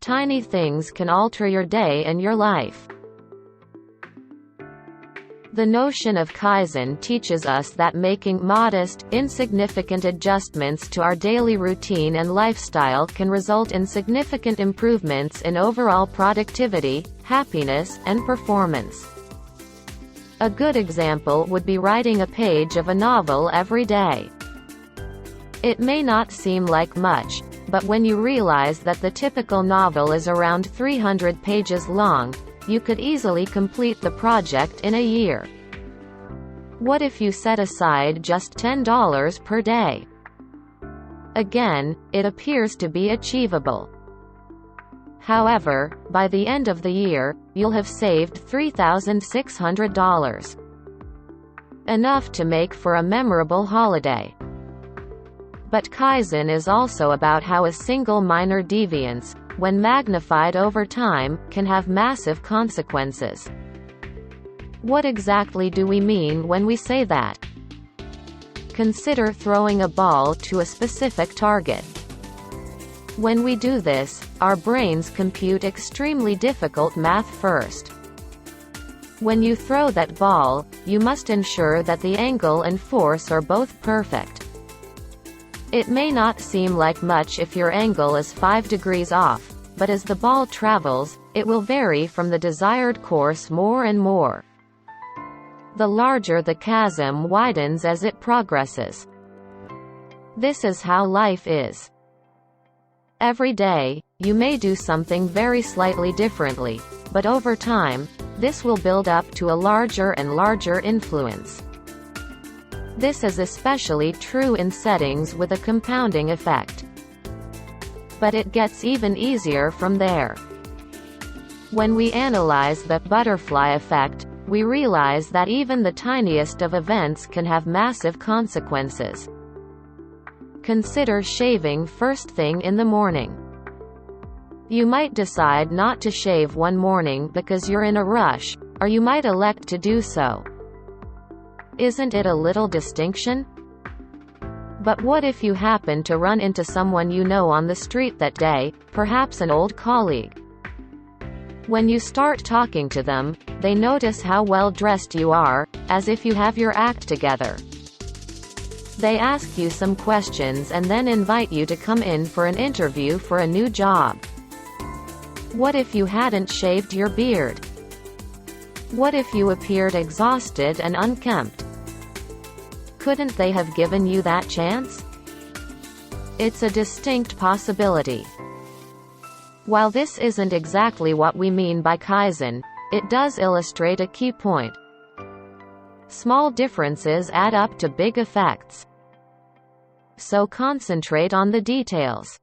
tiny things can alter your day and your life. The notion of kaizen teaches us that making modest, insignificant adjustments to our daily routine and lifestyle can result in significant improvements in overall productivity, happiness, and performance. A good example would be writing a page of a novel every day. It may not seem like much, but when you realize that the typical novel is around 300 pages long, you could easily complete the project in a year. What if you set aside just $10 per day? Again, it appears to be achievable. However, by the end of the year, you'll have saved $3,600. Enough to make for a memorable holiday. But kaizen is also about how a single minor deviance, when magnified over time, can have massive consequences. What exactly do we mean when we say that? Consider throwing a ball to a specific target. When we do this, our brains compute extremely difficult math first. When you throw that ball, you must ensure that the angle and force are both perfect. It may not seem like much if your angle is 5 degrees off, but as the ball travels, it will vary from the desired course more and more. The larger the chasm widens as it progresses. This is how life is. Every day, you may do something very slightly differently, but over time, this will build up to a larger and larger influence. This is especially true in settings with a compounding effect. But it gets even easier from there. When we analyze the butterfly effect, we realize that even the tiniest of events can have massive consequences. Consider shaving first thing in the morning. You might decide not to shave one morning because you're in a rush, or you might elect to do so. Isn't it a little distinction? But what if you happen to run into someone you know on the street that day, perhaps an old colleague? When you start talking to them, they notice how well dressed you are, as if you have your act together. They ask you some questions and then invite you to come in for an interview for a new job. What if you hadn't shaved your beard? What if you appeared exhausted and unkempt? Couldn't they have given you that chance? It's a distinct possibility. While this isn't exactly what we mean by kaizen, it does illustrate a key point. Small differences add up to big effects. So concentrate on the details.